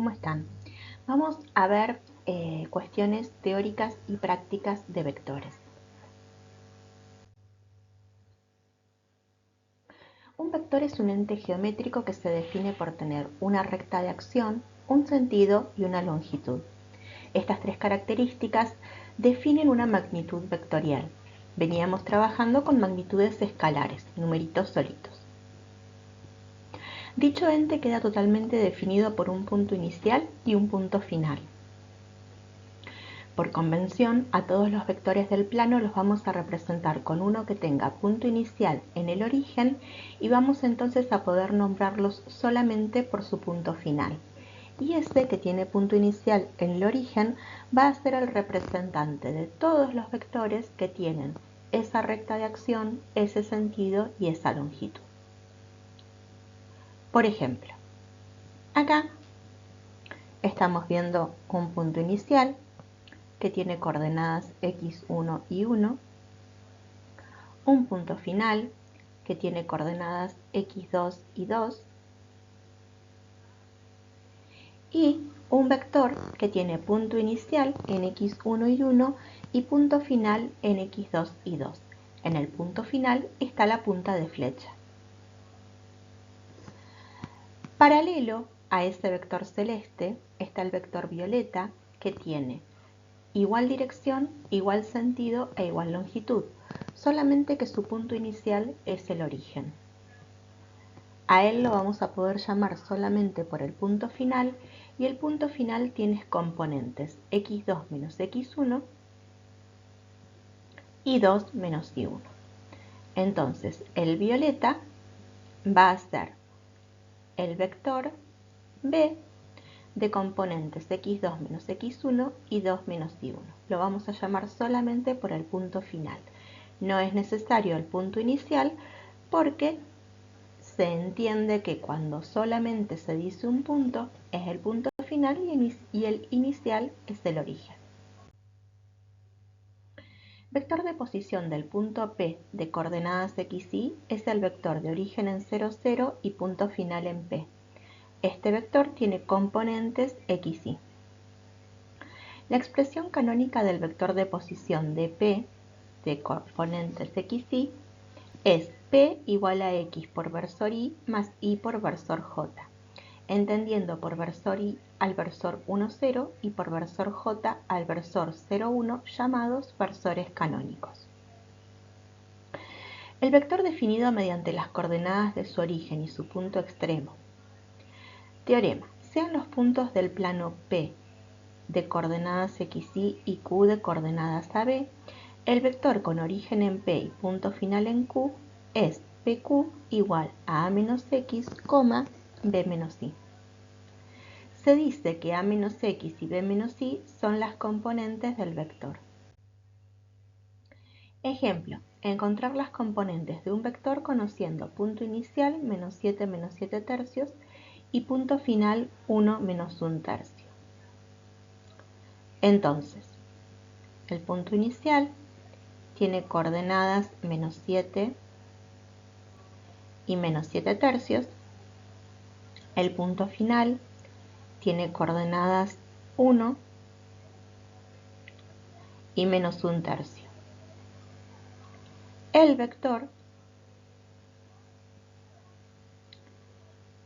¿cómo están? Vamos a ver cuestiones teóricas y prácticas de vectores. Un vector es un ente geométrico que se define por tener una recta de acción, un sentido y una longitud. Estas tres características definen una magnitud vectorial. Veníamos trabajando con magnitudes escalares, numeritos solitos. Dicho ente queda totalmente definido por un punto inicial y un punto final. Por convención, a todos los vectores del plano los vamos a representar con uno que tenga punto inicial en el origen y vamos entonces a poder nombrarlos solamente por su punto final. Y ese que tiene punto inicial en el origen va a ser el representante de todos los vectores que tienen esa recta de acción, ese sentido y esa longitud. Por ejemplo, acá estamos viendo un punto inicial que tiene coordenadas x1 y 1, un punto final que tiene coordenadas x2 y 2, y un vector que tiene punto inicial en x1 y 1 y punto final en x2 y 2. En el punto final está la punta de flecha. Paralelo a ese vector celeste está el vector violeta, que tiene igual dirección, igual sentido e igual longitud, solamente que su punto inicial es el origen. A él lo vamos a poder llamar solamente por el punto final, y el punto final tiene componentes x2 menos x1 y 2 menos y1. Entonces, el violeta va a ser el vector b de componentes x2 menos x1 y 2 menos y1. Lo vamos a llamar solamente por el punto final. No es necesario el punto inicial porque se entiende que cuando solamente se dice un punto es el punto final y el inicial es el origen. Vector de posición del punto P de coordenadas x, y es el vector de origen en 0, 0 y punto final en P. Este vector tiene componentes x, y. La expresión canónica del vector de posición de P de componentes x, y es P igual a x por versor y más y por versor j, entendiendo por versor y al versor 1, 0 y por versor j al versor 0, 1 llamados versores canónicos. El vector definido mediante las coordenadas de su origen y su punto extremo. Teorema: sean los puntos del plano P de coordenadas x, y q de coordenadas AB, el vector con origen en P y punto final en Q es PQ igual a menos x, b menos y. Se dice que a menos x y b menos y son las componentes del vector. Ejemplo: encontrar las componentes de un vector conociendo punto inicial menos 7 menos 7 tercios y punto final 1 menos 1 tercio. Entonces, el punto inicial tiene coordenadas menos 7 y menos 7 tercios. El punto final tiene coordenadas 1 y menos 1 tercio. El vector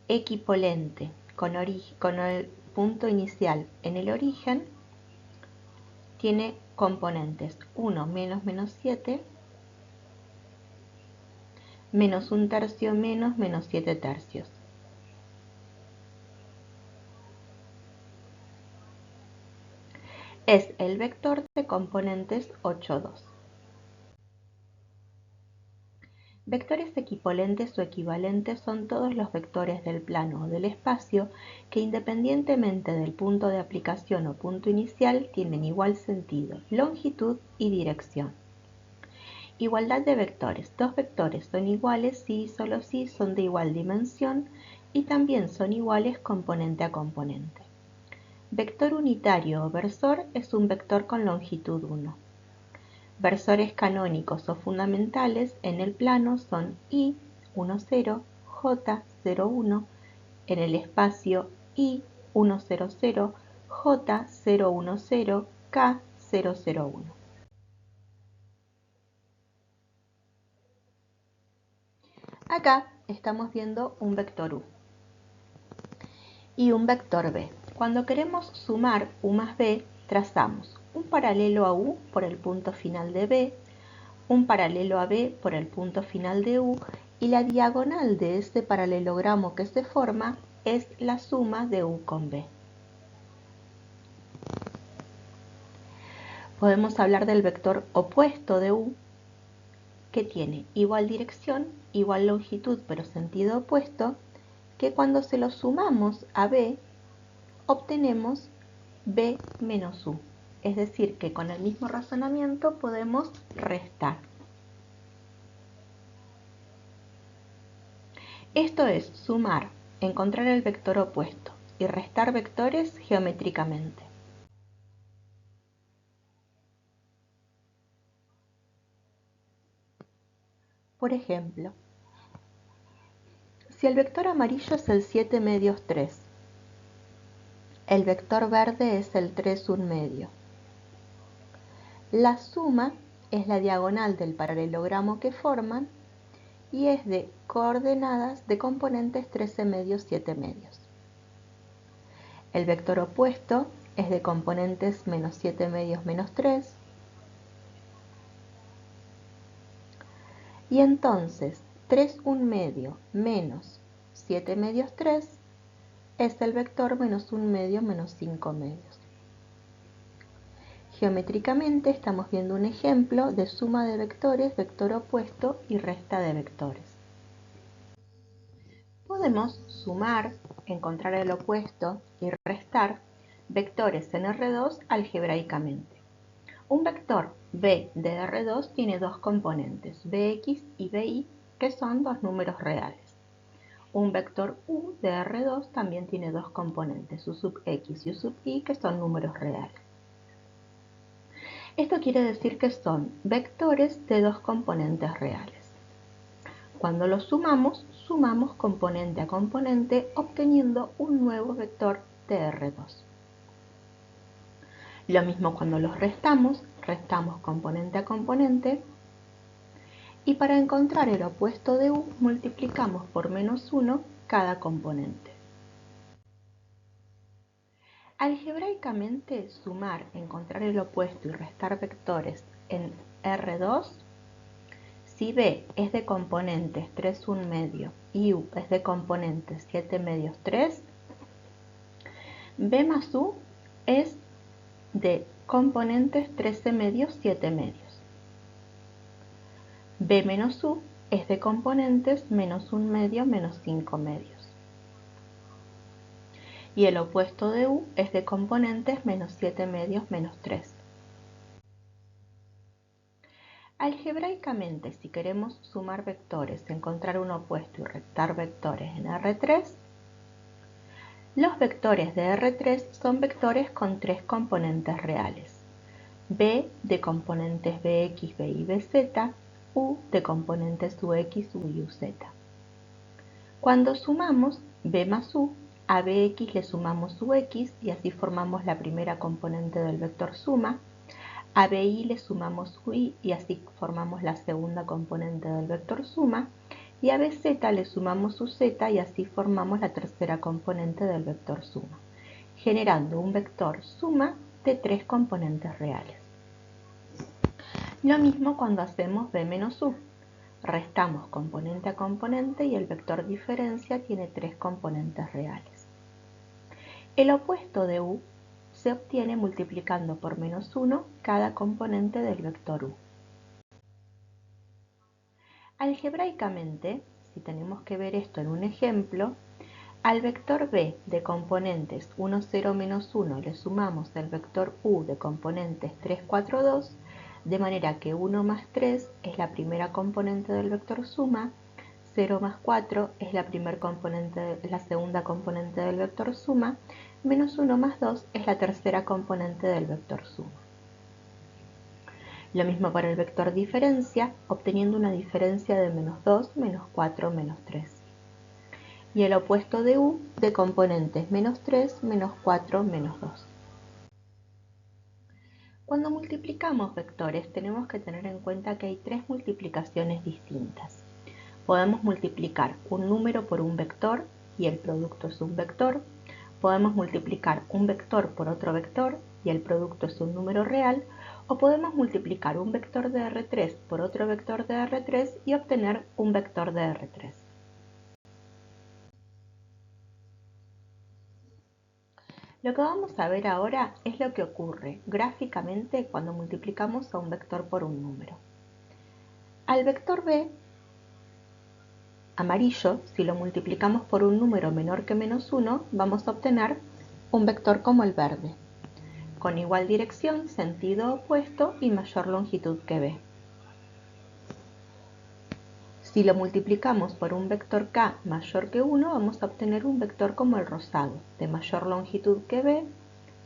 equipolente con el punto inicial en el origen tiene componentes 1 menos menos 7, menos 1 tercio menos menos 7 tercios. Es el vector de componentes 8, 2. Vectores equipolentes o equivalentes son todos los vectores del plano o del espacio que, independientemente del punto de aplicación o punto inicial, tienen igual sentido, longitud y dirección. Igualdad de vectores. Dos vectores son iguales si y solo si son de igual dimensión y también son iguales componente a componente. Vector unitario o versor es un vector con longitud 1. Versores canónicos o fundamentales en el plano son i, 1, 0, j, 0, 1, en el espacio i, 100, J 010, K 001. Acá estamos viendo un vector U y un vector B. Cuando queremos sumar U más B, trazamos un paralelo a U por el punto final de B, un paralelo a B por el punto final de U, y la diagonal de este paralelogramo que se forma es la suma de U con B. Podemos hablar del vector opuesto de U, que tiene igual dirección, igual longitud pero sentido opuesto, que cuando se lo sumamos a B, obtenemos B menos U. Es decir, que con el mismo razonamiento podemos restar. Esto es sumar, encontrar el vector opuesto y restar vectores geométricamente. Por ejemplo, si el vector amarillo es el 7 medios 3, el vector verde es el 3 1 medio. La suma es la diagonal del paralelogramo que forman y es de coordenadas de componentes 13 medios 7 medios. El vector opuesto es de componentes menos 7 medios menos 3. Y entonces 3 1 medio menos 7 medios 3 es el vector menos 1 medio menos 5 medios. Geométricamente estamos viendo un ejemplo de suma de vectores, vector opuesto y resta de vectores. Podemos sumar, encontrar el opuesto y restar vectores en R2 algebraicamente. Un vector B de R2 tiene dos componentes, Bx y Bi, que son dos números reales. Un vector U de R2 también tiene dos componentes, U sub X y U sub Y, que son números reales. Esto quiere decir que son vectores de dos componentes reales. Cuando los sumamos, sumamos componente a componente, obteniendo un nuevo vector de R2. Lo mismo cuando los restamos, restamos componente a componente, y para encontrar el opuesto de U, multiplicamos por menos 1 cada componente. Algebraicamente, sumar, encontrar el opuesto y restar vectores en R2, si B es de componentes 3 1 medio y U es de componentes 7 medios 3, B más U es de componentes 13 medios 7 medios. B menos U es de componentes menos 1 medio menos 5 medios. Y el opuesto de U es de componentes menos 7 medios menos 3. Algebraicamente, si queremos sumar vectores, encontrar un opuesto y restar vectores en R3, los vectores de R3 son vectores con tres componentes reales. B de componentes Bx, By, Bz, U de componentes Ux, Uy y Uz. Cuando sumamos B más U, a Bx le sumamos Ux y así formamos la primera componente del vector suma. A Bi le sumamos Ui y así formamos la segunda componente del vector suma. Y a Bz le sumamos Uz y así formamos la tercera componente del vector suma, generando un vector suma de tres componentes reales. Lo mismo cuando hacemos B menos U. Restamos componente a componente y el vector diferencia tiene tres componentes reales. El opuesto de U se obtiene multiplicando por menos 1 cada componente del vector U. Algebraicamente, si tenemos que ver esto en un ejemplo, al vector B de componentes 1, 0, menos 1 le sumamos el vector U de componentes 3, 4, 2, de manera que 1 más 3 es la primera componente del vector suma, 0 más 4 es la segunda componente del vector suma, menos 1 más 2 es la tercera componente del vector suma. Lo mismo para el vector diferencia, obteniendo una diferencia de menos 2, menos 4, menos 3. y el opuesto de u de componentes menos 3, menos 4, menos 2. Cuando multiplicamos vectores tenemos que tener en cuenta que hay tres multiplicaciones distintas. Podemos multiplicar un número por un vector y el producto es un vector. Podemos multiplicar un vector por otro vector y el producto es un número real. O podemos multiplicar un vector de R3 por otro vector de R3 y obtener un vector de R3. Lo que vamos a ver ahora es lo que ocurre gráficamente cuando multiplicamos a un vector por un número. Al vector b amarillo, si lo multiplicamos por un número menor que menos 1, vamos a obtener un vector como el verde, con igual dirección, sentido opuesto y mayor longitud que b. Si lo multiplicamos por un vector k mayor que 1, vamos a obtener un vector como el rosado, de mayor longitud que b,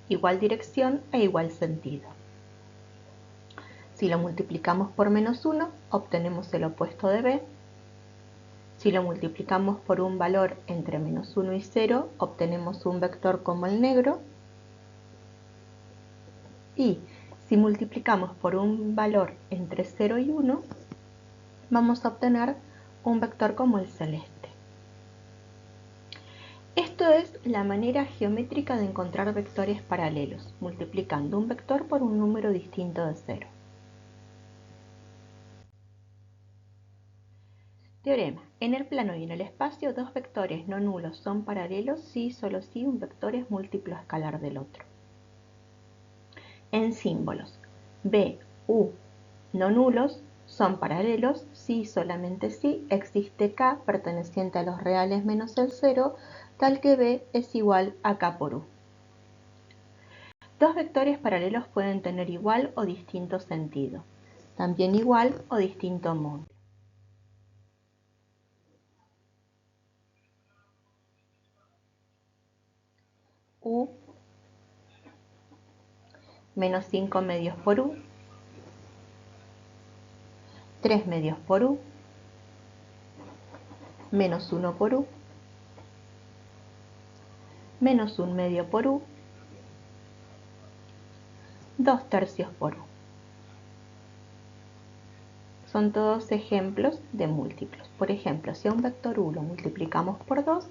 igual dirección e igual sentido. Si lo multiplicamos por menos 1, obtenemos el opuesto de b. Si lo multiplicamos por un valor entre menos 1 y 0, obtenemos un vector como el negro. Y si multiplicamos por un valor entre 0 y 1, vamos a obtener un vector como el celeste. Esto es la manera geométrica de encontrar vectores paralelos, multiplicando un vector por un número distinto de 0. Teorema. En el plano y en el espacio, dos vectores no nulos son paralelos si y solo si un vector es múltiplo escalar del otro. En símbolos, b, u, no nulos son paralelos si y solamente si existe k perteneciente a los reales menos el 0, tal que b es igual a k por u. Dos vectores paralelos pueden tener igual o distinto sentido, también igual o distinto módulo. U menos 5 medios por u, 3 medios por u, menos 1 por u, menos 1 medio por u, 2 tercios por u. Son todos ejemplos de múltiplos. Por ejemplo, si a un vector u lo multiplicamos por 2,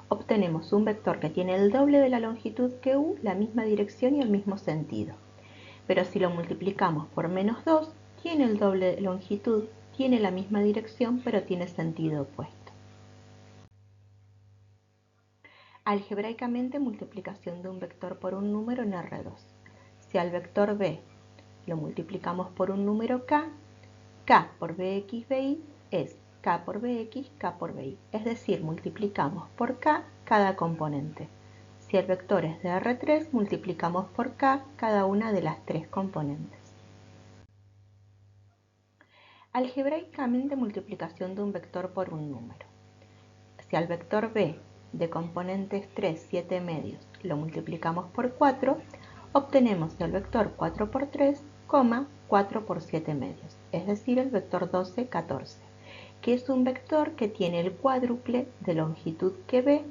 obtenemos un vector que tiene el doble de la longitud que u, la misma dirección y el mismo sentido. Pero si lo multiplicamos por menos 2, tiene el doble de longitud, tiene la misma dirección, pero tiene sentido opuesto. Algebraicamente, multiplicación de un vector por un número en R2. Si al vector b lo multiplicamos por un número k, k por bx bi es k por bx, k por bi. Es decir, multiplicamos por k cada componente. Si el vector es de R3, multiplicamos por k cada una de las tres componentes. Algebraicamente, multiplicación de un vector por un número. Si al vector b de componentes 3, 7 medios lo multiplicamos por 4, obtenemos el vector 4 por 3, 4 por 7 medios, es decir, el vector 12, 14, que es un vector que tiene el cuádruple de longitud que b,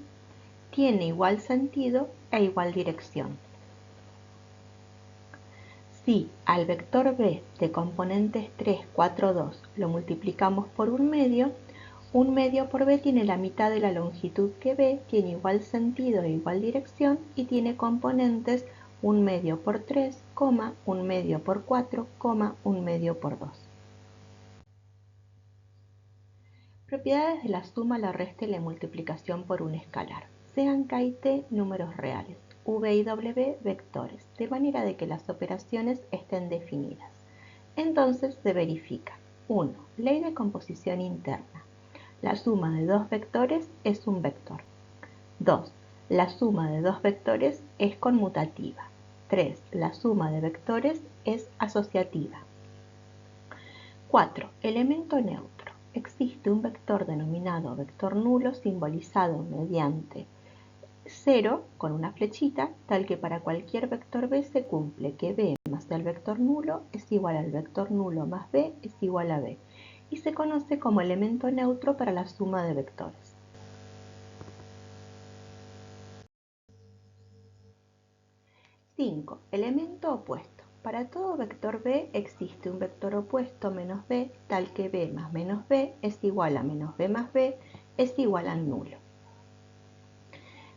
tiene igual sentido e igual dirección. Si al vector b de componentes 3, 4, 2 lo multiplicamos por un medio por b tiene la mitad de la longitud que b, tiene igual sentido e igual dirección y tiene componentes 1 medio por 3, 1 medio por 4, 1 medio por 2. Propiedades de la suma, la resta y la multiplicación por un escalar. Sean k y t números reales, v y w vectores, de manera de que las operaciones estén definidas. Entonces se verifica. 1. Ley de composición interna. La suma de dos vectores es un vector. 2. La suma de dos vectores es conmutativa. 3. La suma de vectores es asociativa. 4. Elemento neutro. Existe un vector denominado vector nulo simbolizado mediante 0 con una flechita, tal que para cualquier vector b se cumple que b más el vector nulo es igual al vector nulo más b es igual a b, y se conoce como elemento neutro para la suma de vectores. 5. Elemento opuesto. Para todo vector b existe un vector opuesto menos b, tal que b más menos b es igual a menos b más b es igual al nulo.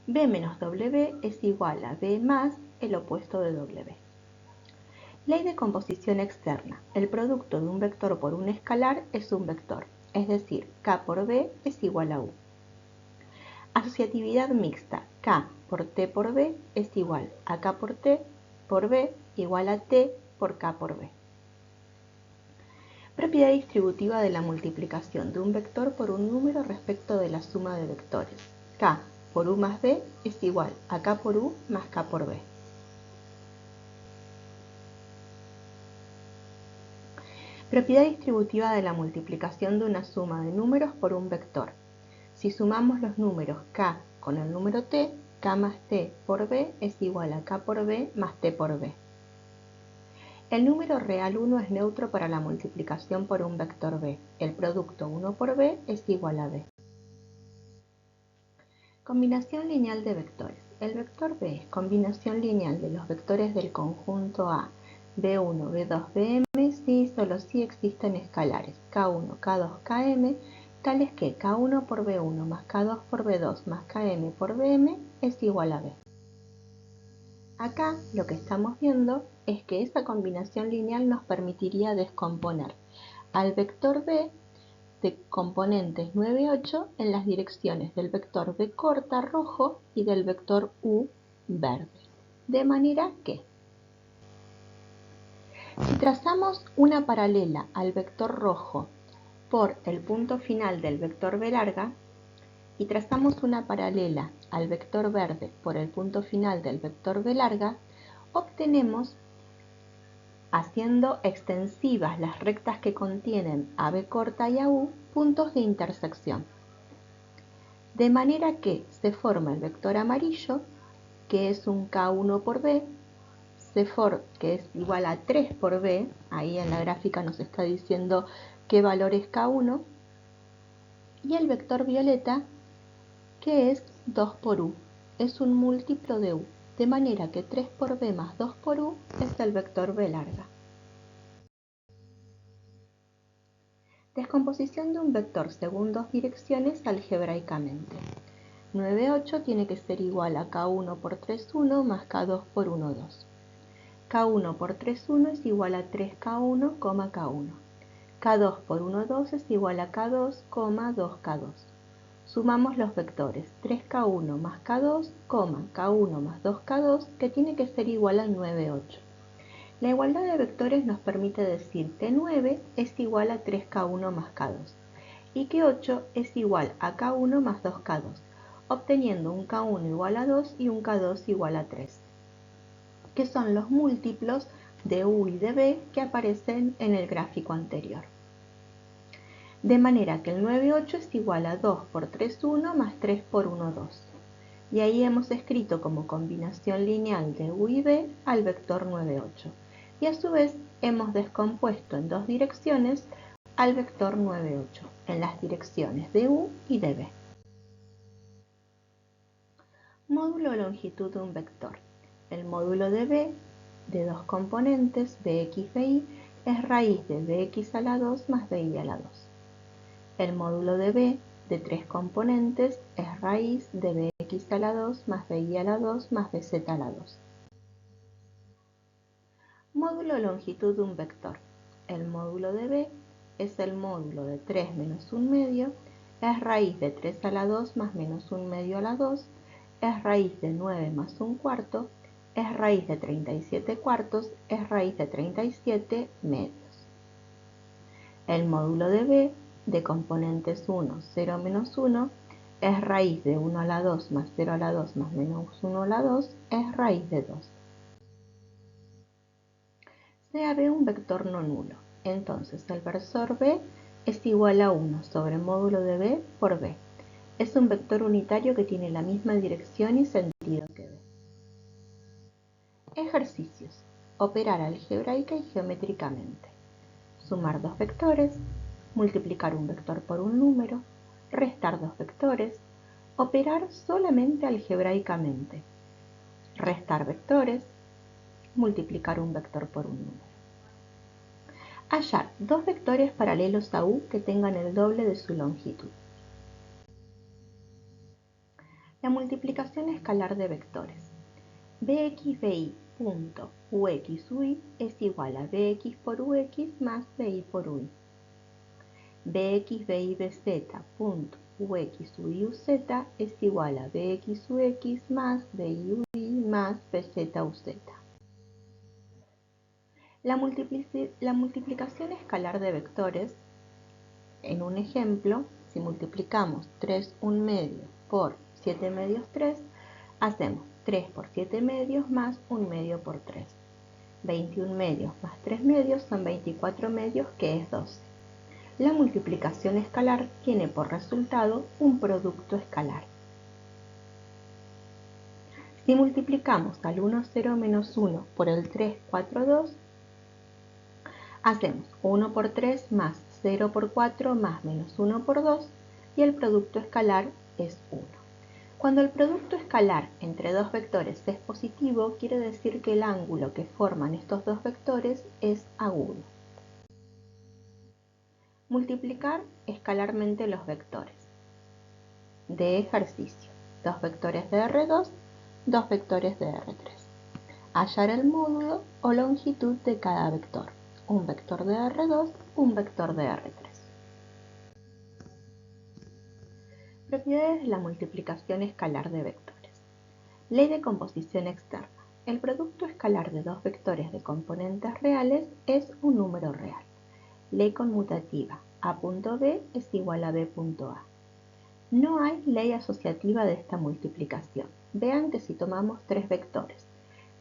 B menos W es igual a B más el opuesto de W. Ley de composición externa. El producto de un vector por un escalar es un vector, es decir, K por B es igual a U. Asociatividad mixta. K por T por B es igual a K por T por B igual a T por K por B. Propiedad distributiva de la multiplicación de un vector por un número respecto de la suma de vectores. K por U más B es igual a K por U más K por B. Propiedad distributiva de la multiplicación de una suma de números por un vector. Si sumamos los números K con el número T, K más T por B es igual a K por B más T por B. El número real 1 es neutro para la multiplicación por un vector B. El producto 1 por B es igual a B. Combinación lineal de vectores. El vector B es combinación lineal de los vectores del conjunto A, B1, B2, Bm, si y solo si existen escalares K1, K2, Km, tales que K1 por B1 más K2 por B2 más Km por Bm es igual a B. Acá lo que estamos viendo es que esa combinación lineal nos permitiría descomponer al vector B de componentes 9, 8 en las direcciones del vector B corta rojo y del vector U verde. De manera que, si trazamos una paralela al vector rojo por el punto final del vector B larga y trazamos una paralela al vector verde por el punto final del vector B larga, obtenemos, haciendo extensivas las rectas que contienen a B corta y a U, puntos de intersección. De manera que se forma el vector amarillo, que es un K1 por B, que es igual a 3 por B, ahí en la gráfica nos está diciendo qué valor es K1, y el vector violeta, que es 2 por U, es un múltiplo de U, de manera que 3 por B más 2 por U es el vector B larga. Descomposición de un vector según dos direcciones algebraicamente. 9, 8 tiene que ser igual a K1 por 3, 1 más K2 por 1, 2. K1 por 3, 1 es igual a 3K1, K1. K2 por 1, 2 es igual a K2, 2K2. Sumamos los vectores 3K1 más K2, K1 más 2K2, que tiene que ser igual al 9, 8. La igualdad de vectores nos permite decir que 9 es igual a 3K1 más K2 y que 8 es igual a K1 más 2K2, obteniendo un K1 igual a 2 y un K2 igual a 3, que son los múltiplos de U y de B que aparecen en el gráfico anterior. De manera que el 9, 8 es igual a 2 por 3, 1 más 3 por 1, 2. Y ahí hemos escrito como combinación lineal de U y B al vector 9, 8. Y a su vez hemos descompuesto en dos direcciones al vector 9, 8, en las direcciones de U y de B. Módulo o longitud de un vector. El módulo de B, de dos componentes, Bx, Bi, es raíz de Bx a la 2 más Bi a la 2. El módulo de B, de tres componentes, es raíz de Bx a la 2 más Bi a la 2 más Bz a la 2. Módulo o longitud de un vector. El módulo de B es el módulo de 3 menos 1 medio, es raíz de 3 a la 2 más menos 1 medio a la 2, es raíz de 9 más 1 cuarto, es raíz de 37 cuartos, es raíz de 37 medios. El módulo de B, de componentes 1, 0, menos 1, es raíz de 1 a la 2 más 0 a la 2 más menos 1 a la 2, es raíz de 2. Sea B un vector no nulo, entonces el versor B es igual a 1 sobre módulo de B por B. Es un vector unitario que tiene la misma dirección y sentido que B. Ejercicios. Operar algebraica y geométricamente. Sumar dos vectores, multiplicar un vector por un número, restar dos vectores, operar solamente algebraicamente, restar vectores, multiplicar un vector por un número. Hallar dos vectores paralelos a U que tengan el doble de su longitud. La multiplicación escalar de vectores. Bx, By, punto, Ux, Ui es igual a Bx por Ux más Bi por Ui. Bx, By, Bz, punto, Ux, Ui, Uz es igual a Bx, Ux más Bi, Ui más Bz, Uz. La multiplicación escalar de vectores, en un ejemplo, si multiplicamos 3 1 medio por 7 medios 3, hacemos 3 por 7 medios más 1 medio por 3. 21 medios más 3 medios son 24 medios, que es 12. La multiplicación escalar tiene por resultado un producto escalar. Si multiplicamos al 1, 0, menos 1 por el 3, 4, 2, hacemos 1 por 3 más 0 por 4 más menos 1 por 2 y el producto escalar es 1. Cuando el producto escalar entre dos vectores es positivo, quiere decir que el ángulo que forman estos dos vectores es agudo. Multiplicar escalarmente los vectores. De ejercicio, dos vectores de R2, dos vectores de R3. Hallar el módulo o longitud de cada vector. Un vector de R2, un vector de R3. Propiedades de la multiplicación escalar de vectores. Ley de composición externa. El producto escalar de dos vectores de componentes reales es un número real. Ley conmutativa. A.b es igual a B.a. No hay ley asociativa de esta multiplicación. Vean que si tomamos tres vectores,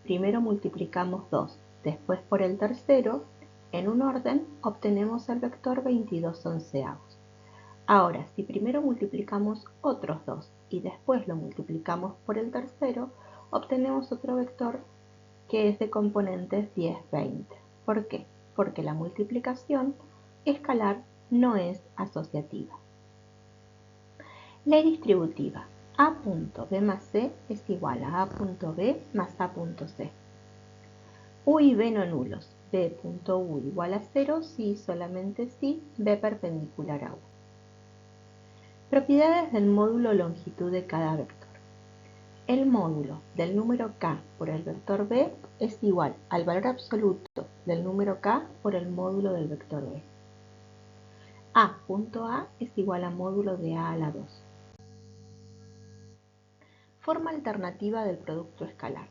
primero multiplicamos 2, después por el tercero, en un orden obtenemos el vector 22 onceavos. Ahora, si primero multiplicamos otros 2 y después lo multiplicamos por el tercero, obtenemos otro vector que es de componentes 10, 20. ¿Por qué? Porque la multiplicación escalar no es asociativa. Ley distributiva. A.b más c es igual a A.b más A.c. U y B no nulos. B.u igual a 0 si y solamente si B perpendicular a U. Propiedades del módulo longitud de cada vector. El módulo del número k por el vector b es igual al valor absoluto del número k por el módulo del vector b. A.a es igual a módulo de a la 2. Forma alternativa del producto escalar.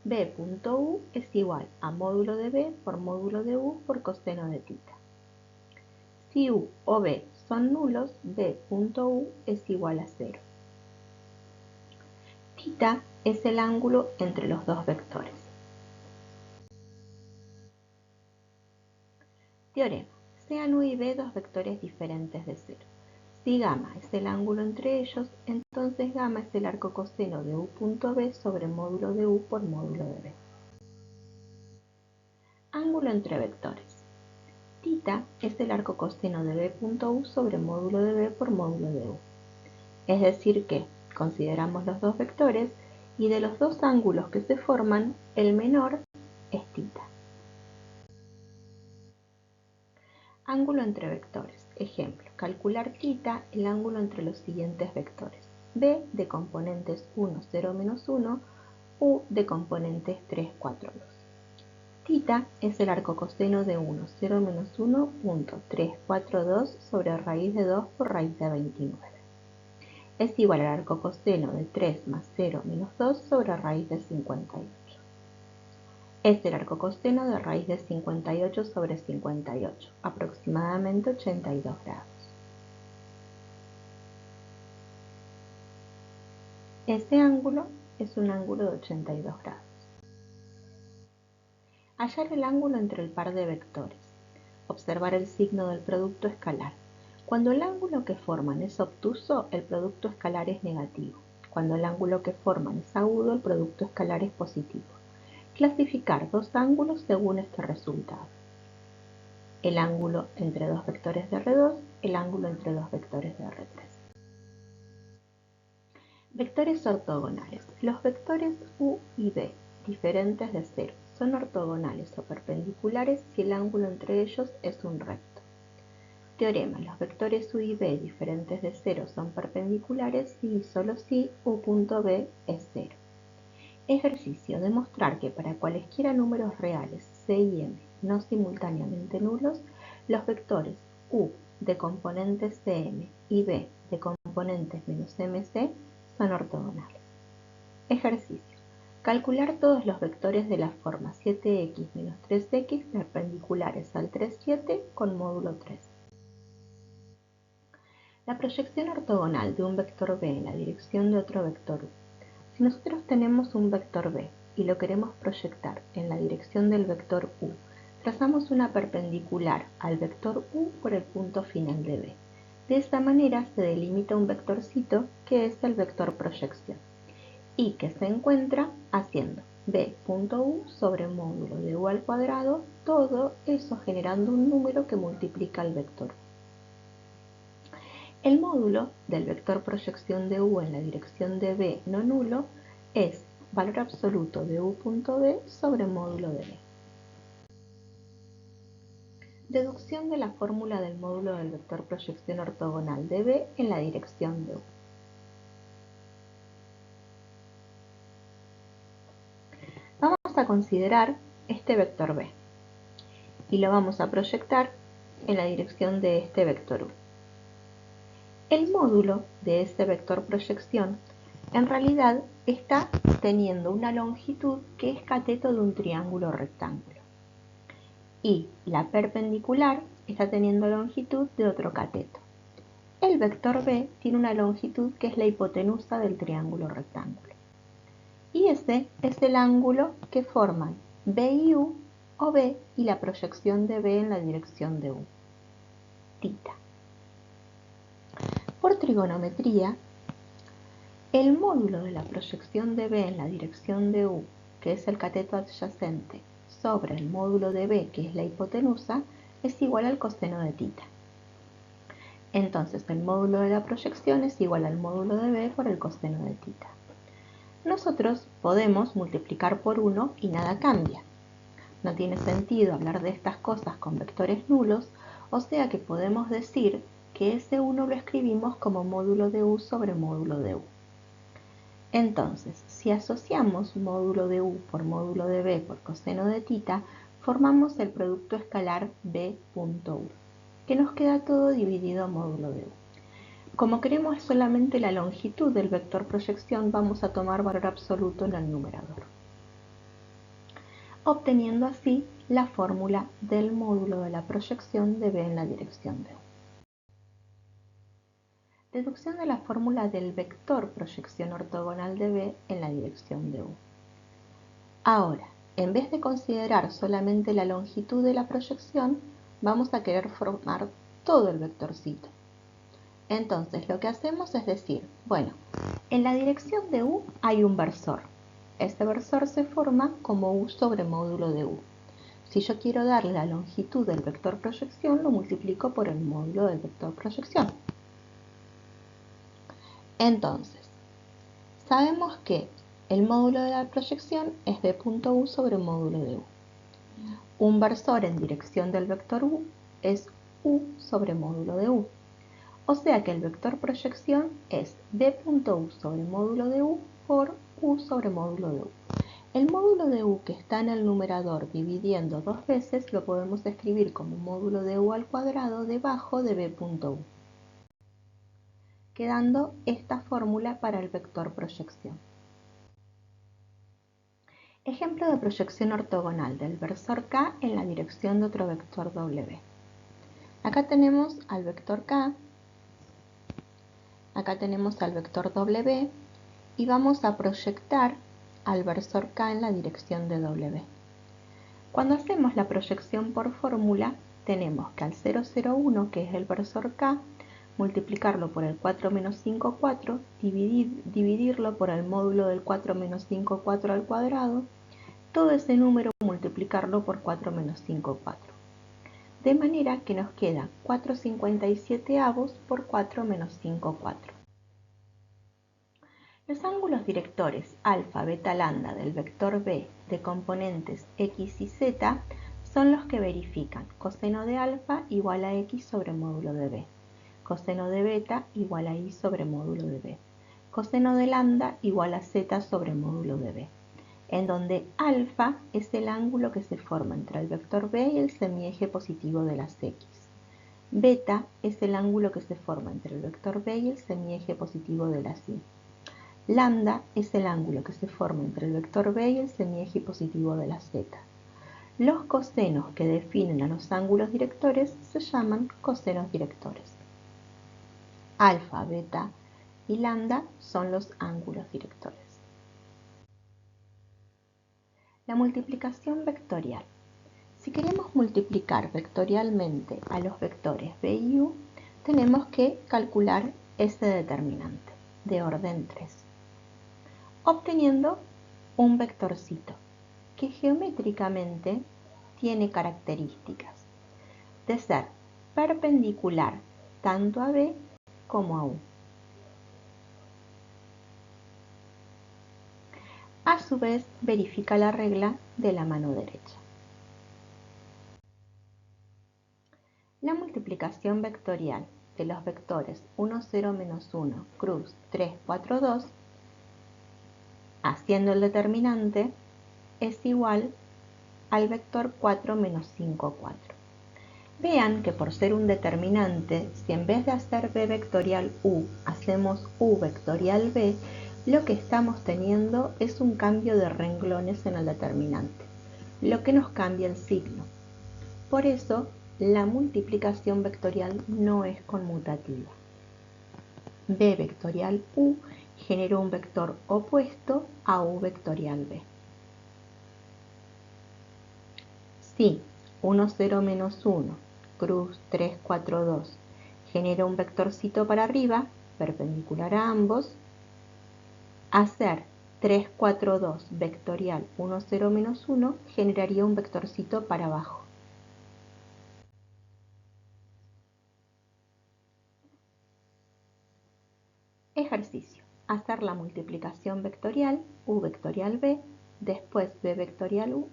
B.u es igual a módulo de b por módulo de u por coseno de tita. Si u o b son nulos, B.u es igual a 0. Tita es el ángulo entre los dos vectores. Teorema. Sean u y b dos vectores diferentes de 0. Si gamma es el ángulo entre ellos, entonces gamma es el arco coseno de u.b sobre módulo de u por módulo de b. Ángulo entre vectores. Tita es el arco coseno de b.u sobre módulo de b por módulo de u. Es decir que consideramos los dos vectores y de los dos ángulos que se forman, el menor es tita. Ángulo entre vectores. Ejemplo, calcular tita, el ángulo entre los siguientes vectores. B de componentes 1, 0, menos 1, U de componentes 3, 4, 2. Tita es el arco coseno de 1, 0, menos 1, punto 3, 4, 2 sobre raíz de 2 por raíz de 29. Es igual al arco coseno de 3 más 0 menos 2 sobre raíz de 58. Es el arco coseno de raíz de 58 sobre 58, aproximadamente 82 grados. Este ángulo es un ángulo de 82 grados. Hallar el ángulo entre el par de vectores. Observar el signo del producto escalar. Cuando el ángulo que forman es obtuso, el producto escalar es negativo. Cuando el ángulo que forman es agudo, el producto escalar es positivo. Clasificar dos ángulos según este resultado. El ángulo entre dos vectores de R2, el ángulo entre dos vectores de R3. Vectores ortogonales. Los vectores u y b, diferentes de 0, son ortogonales o perpendiculares si el ángulo entre ellos es un recto. Teorema: los vectores u y b diferentes de 0 son perpendiculares si y solo si u.b es 0. Ejercicio: demostrar que para cualesquiera números reales c y m no simultáneamente nulos, los vectores u de componentes cm y b de componentes -mc son ortogonales. Ejercicio: calcular todos los vectores de la forma 7x menos 3x perpendiculares al 3, 7 con módulo 3. La proyección ortogonal de un vector b en la dirección de otro vector u. Si nosotros tenemos un vector b y lo queremos proyectar en la dirección del vector u, trazamos una perpendicular al vector u por el punto final de b. De esta manera se delimita un vectorcito que es el vector proyección y que se encuentra haciendo b.u sobre módulo de u al cuadrado, todo eso generando un número que multiplica el vector u. El módulo del vector proyección de u en la dirección de b no nulo es valor absoluto de u.b sobre módulo de b. Deducción de la fórmula del módulo del vector proyección ortogonal de b en la dirección de u. Vamos a considerar este vector b y lo vamos a proyectar en la dirección de este vector u. El módulo de este vector proyección en realidad está teniendo una longitud que es cateto de un triángulo rectángulo y la perpendicular está teniendo longitud de otro cateto. El vector b tiene una longitud que es la hipotenusa del triángulo rectángulo y ese es el ángulo que forman b y u o b y la proyección de b en la dirección de u, tita. Por trigonometría, el módulo de la proyección de b en la dirección de u, que es el cateto adyacente, sobre el módulo de b, que es la hipotenusa, es igual al coseno de tita. Entonces el módulo de la proyección es igual al módulo de b por el coseno de tita. Nosotros podemos multiplicar por 1 y nada cambia. No tiene sentido hablar de estas cosas con vectores nulos, o sea que podemos decir que ese 1 lo escribimos como módulo de u sobre módulo de u. Entonces, si asociamos módulo de u por módulo de b por coseno de tita, formamos el producto escalar b.u, que nos queda todo dividido a módulo de u. Como queremos solamente la longitud del vector proyección, vamos a tomar valor absoluto en el numerador, obteniendo así la fórmula del módulo de la proyección de b en la dirección de u. Deducción de la fórmula del vector proyección ortogonal de b en la dirección de u. Ahora, en vez de considerar solamente la longitud de la proyección, vamos a querer formar todo el vectorcito. Entonces lo que hacemos es decir, bueno, en la dirección de u hay un versor. Este versor se forma como u sobre módulo de u. Si yo quiero darle la longitud del vector proyección, lo multiplico por el módulo del vector proyección. Entonces, sabemos que el módulo de la proyección es b.u sobre módulo de u. Un versor en dirección del vector u es u sobre módulo de u. O sea que el vector proyección es b.u sobre módulo de u por u sobre módulo de u. El módulo de u que está en el numerador dividiendo dos veces lo podemos escribir como módulo de u al cuadrado debajo de b.u, quedando esta fórmula para el vector proyección. Ejemplo de proyección ortogonal del versor k en la dirección de otro vector w. Acá tenemos al vector k, acá tenemos al vector w y vamos a proyectar al versor k en la dirección de w. Cuando hacemos la proyección por fórmula, tenemos que al 0, 0, 1, que es el versor k, multiplicarlo por el 4 menos 5, 4, dividirlo por el módulo del 4 menos 5, 4 al cuadrado, todo ese número multiplicarlo por 4 menos 5, 4. De manera que nos queda 4/57 por 4 menos 5, 4. Los ángulos directores alfa, beta, lambda del vector b de componentes x y z son los que verifican coseno de alfa igual a x sobre módulo de b, coseno de beta igual a y sobre módulo de b, coseno de lambda igual a z sobre módulo de b, en donde alfa es el ángulo que se forma entre el vector b y el semieje positivo de las x. Beta es el ángulo que se forma entre el vector b y el semieje positivo de las y. Lambda es el ángulo que se forma entre el vector b y el semieje positivo de la z. Los cosenos que definen a los ángulos directores se llaman cosenos directores. Alfa, beta y lambda son los ángulos directores. La multiplicación vectorial. Si queremos multiplicar vectorialmente a los vectores b y u, tenemos que calcular ese determinante de orden 3, obteniendo un vectorcito que geométricamente tiene características de ser perpendicular tanto a b como a u. A su vez, verifica la regla de la mano derecha. La multiplicación vectorial de los vectores 1, 0, menos 1, cruz, 3, 4, 2, haciendo el determinante, es igual al vector 4 menos 5, 4. Vean que por ser un determinante, si en vez de hacer b vectorial u, hacemos u vectorial b, lo que estamos teniendo es un cambio de renglones en el determinante, lo que nos cambia el signo. Por eso, la multiplicación vectorial no es conmutativa. B vectorial u genera un vector opuesto a u vectorial b. Si 1, 0, menos 1, cruz 3, 4, 2 genera un vectorcito para arriba, perpendicular a ambos, hacer 3, 4, 2 vectorial 1, 0, menos 1 generaría un vectorcito para abajo. Ejercicio. Hacer la multiplicación vectorial u vectorial b, después b vectorial u,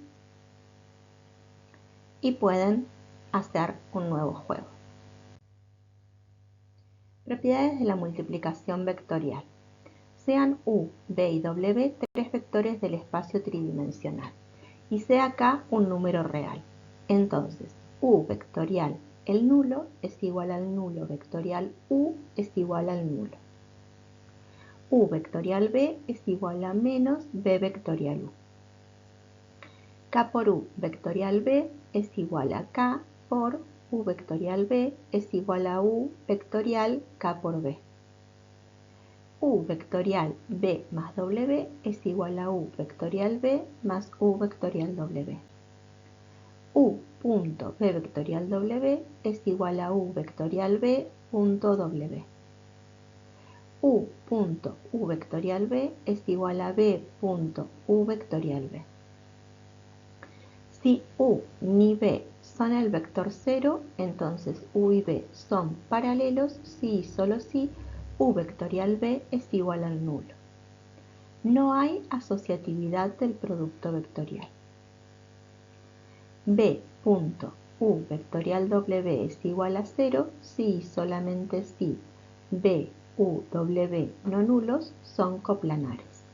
y pueden hacer un nuevo juego. Propiedades de la multiplicación vectorial. Sean u, b y w tres vectores del espacio tridimensional y sea k un número real. Entonces, u vectorial el nulo es igual al nulo vectorial u es igual al nulo. U vectorial b es igual a menos b vectorial u. K por u vectorial b es igual a k por u vectorial b es igual a u vectorial k por b. U vectorial b más w es igual a u vectorial b más u vectorial w. U punto b vectorial w es igual a u vectorial b punto w. U punto u vectorial b es igual a b punto u vectorial b. Si u ni b son el vector 0, entonces u y b son paralelos si y solo si u vectorial b es igual al nulo. No hay asociatividad del producto vectorial. B punto u vectorial w es igual a 0 si y solamente si b, u, w no nulos son coplanares.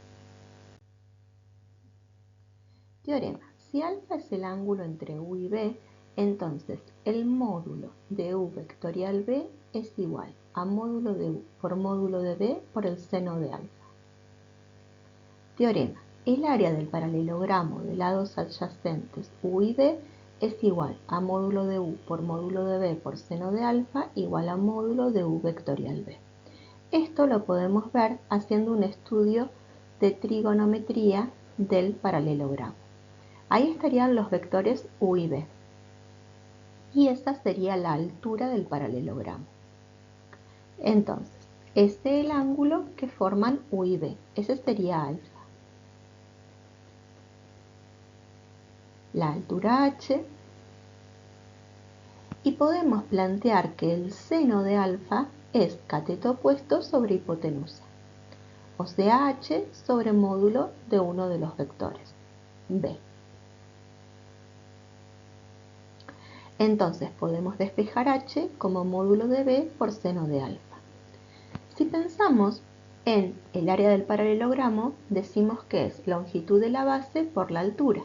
Teorema. Si alfa es el ángulo entre u y b, entonces el módulo de u vectorial b es igual a módulo de u por módulo de b por el seno de alfa. Teorema. El área del paralelogramo de lados adyacentes u y b es igual a módulo de u por módulo de b por seno de alfa igual a módulo de u vectorial b. Esto lo podemos ver haciendo un estudio de trigonometría del paralelogramo. Ahí estarían los vectores u y b. Y esa sería la altura del paralelogramo. Entonces, este es el ángulo que forman u y b. Ese sería alfa. La altura h. Y podemos plantear que el seno de alfa es cateto opuesto sobre hipotenusa. o sea h sobre módulo de uno de los vectores, b. Entonces podemos despejar h como módulo de b por seno de alfa. Si pensamos en el área del paralelogramo, decimos que es longitud de la base por la altura.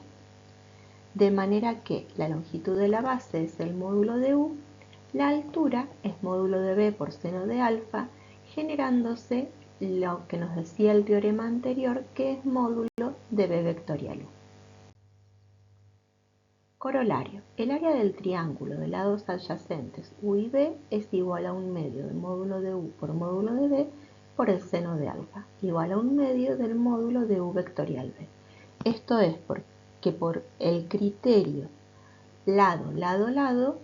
De manera que la longitud de la base es el módulo de u, la altura es módulo de b por seno de alfa, generándose lo que nos decía el teorema anterior, que es módulo de b vectorial u. Corolario. El área del triángulo de lados adyacentes u y b es igual a 1/2 del módulo de u por módulo de b por el seno de alfa, igual a 1/2 del módulo de u vectorial b. Esto es porque por el criterio lado, lado, lado,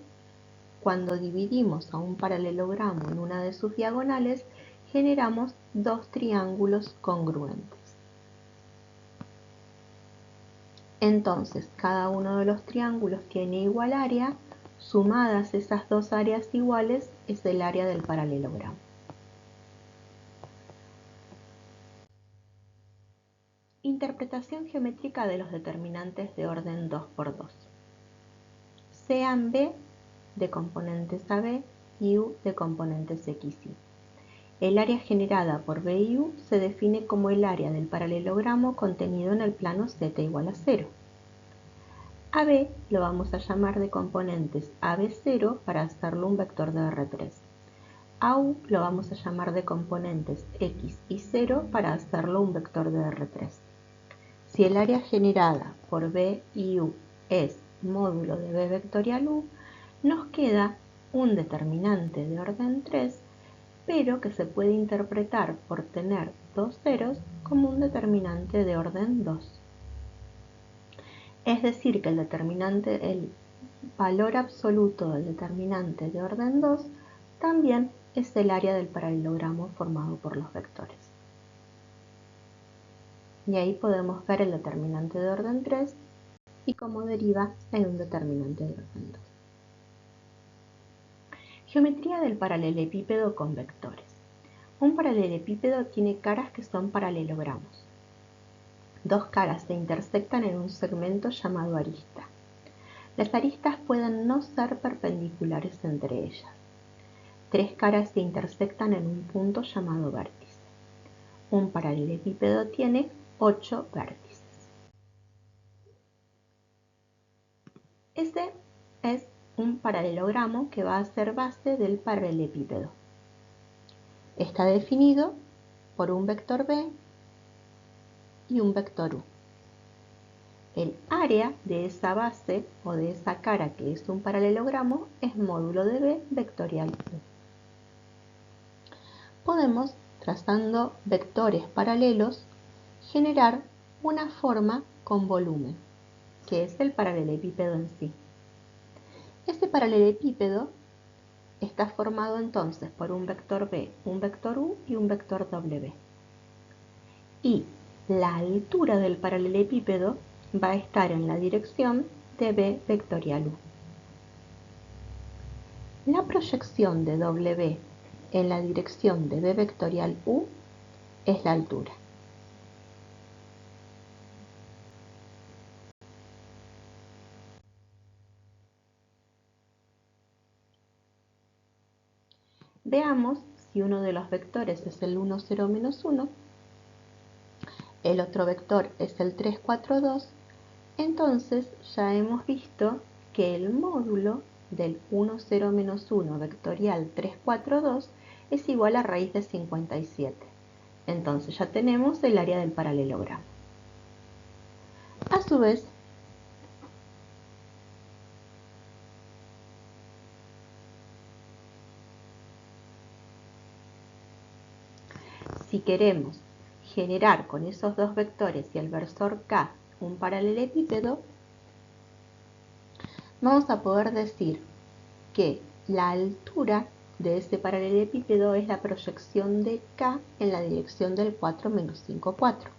cuando dividimos a un paralelogramo en una de sus diagonales, generamos dos triángulos congruentes. Entonces, cada uno de los triángulos tiene igual área, sumadas esas dos áreas iguales es el área del paralelogramo. Interpretación geométrica de los determinantes de orden 2×2. Sean B de componentes AB y U de componentes X y. El área generada por B y U se define como el área del paralelogramo contenido en el plano z igual a 0. A B lo vamos a llamar de componentes AB0 para hacerlo un vector de R3. A U lo vamos a llamar de componentes X y 0 para hacerlo un vector de R3. Si el área generada por B y U es módulo de B vectorial U, nos queda un determinante de orden 3, pero que se puede interpretar por tener dos ceros como un determinante de orden 2. Es decir, que el valor absoluto del determinante de orden 2 también es el área del paralelogramo formado por los vectores. Y ahí podemos ver el determinante de orden 3 y cómo deriva en un determinante de orden 2. Geometría del paralelepípedo con vectores. Un paralelepípedo tiene caras que son paralelogramos. Dos caras se intersectan en un segmento llamado arista. Las aristas pueden no ser perpendiculares entre ellas. Tres caras se intersectan en un punto llamado vértice. Un paralelepípedo tiene 8 vértices. Ese es un paralelogramo que va a ser base del paralelepípedo. Está definido por un vector B y un vector U. El área de esa base o de esa cara que es un paralelogramo es módulo de B vectorial U. Podemos, trazando vectores paralelos, generar una forma con volumen, que es el paralelepípedo en sí. Este paralelepípedo está formado entonces por un vector B, un vector U y un vector W. Y la altura del paralelepípedo va a estar en la dirección de B vectorial U. La proyección de W en la dirección de B vectorial U es la altura. Veamos si uno de los vectores es el 1, 0, menos 1, el otro vector es el 3, 4, 2, entonces ya hemos visto que el módulo del 1, 0, menos 1 vectorial 3, 4, 2 es igual a raíz de 57. Entonces ya tenemos el área del paralelogramo. A su vez, si queremos generar con esos dos vectores y el versor K un paralelepípedo, vamos a poder decir que la altura de ese paralelepípedo es la proyección de K en la dirección del 4 menos 5, 4.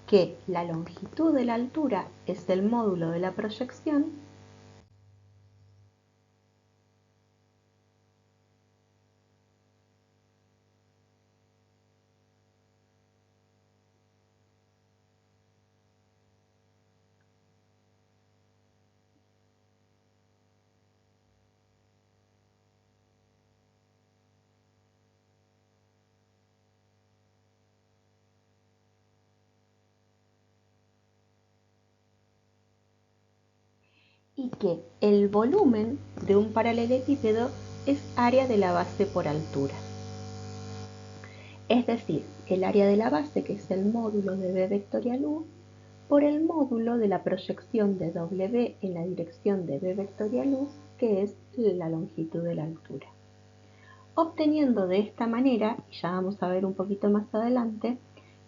Que la longitud de la altura es el módulo de la proyección y que el volumen de un paralelepípedo es área de la base por altura. Es decir, el área de la base, que es el módulo de B vectorial U, por el módulo de la proyección de W en la dirección de B vectorial U, que es la longitud de la altura. Obteniendo de esta manera, y ya vamos a ver un poquito más adelante,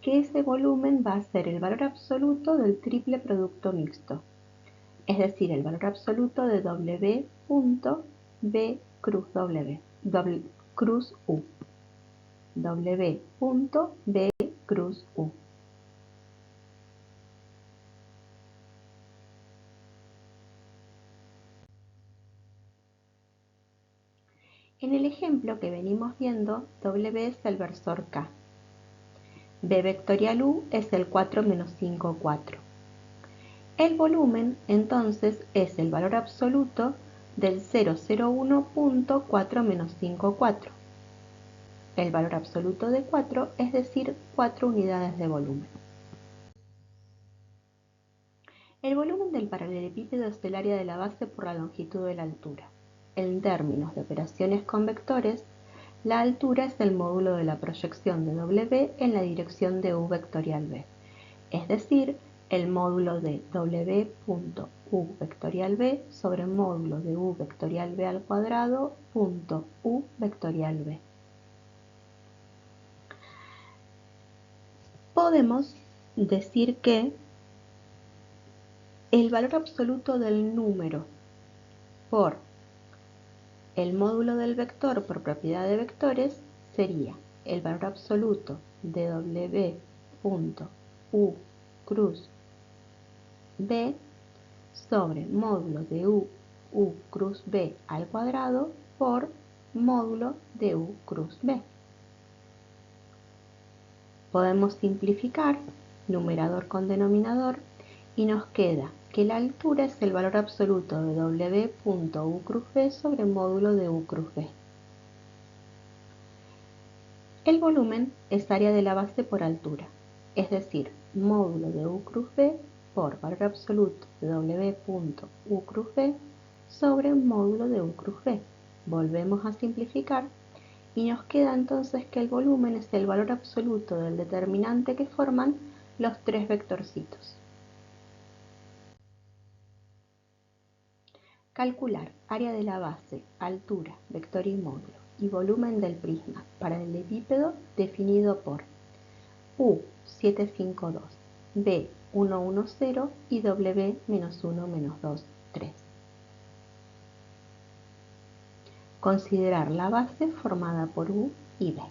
que ese volumen va a ser el valor absoluto del triple producto mixto, es decir, el valor absoluto de W punto B cruz W, cruz U. W punto B cruz U. En el ejemplo que venimos viendo, W es el versor K. B vectorial U es el 4 menos 5, 4. El volumen, entonces, es el valor absoluto del 001.4 menos 5, 4. El valor absoluto de 4, es decir, 4 unidades de volumen. El volumen del paralelepípedo es el área de la base por la longitud de la altura. En términos de operaciones con vectores, la altura es el módulo de la proyección de W en la dirección de U vectorial B, es decir, el módulo de W punto U vectorial B sobre el módulo de U vectorial B al cuadrado punto U vectorial B. Podemos decir que el valor absoluto del número por el módulo del vector por propiedad de vectores sería el valor absoluto de W punto U cruz B sobre módulo de U cruz B al cuadrado por módulo de U cruz B. Podemos simplificar numerador con denominador y nos queda que la altura es el valor absoluto de W punto U cruz B sobre módulo de U cruz B. El volumen es área de la base por altura, es decir, módulo de U cruz B por valor absoluto de W punto U cruz B sobre módulo de U cruz B. Volvemos a simplificar y nos queda entonces que el volumen es el valor absoluto del determinante que forman los tres vectorcitos. Calcular área de la base, altura, vector y módulo y volumen del prisma paralelepípedo definido por U752, B110 y W-1-2, 3. Considerar la base formada por U y B.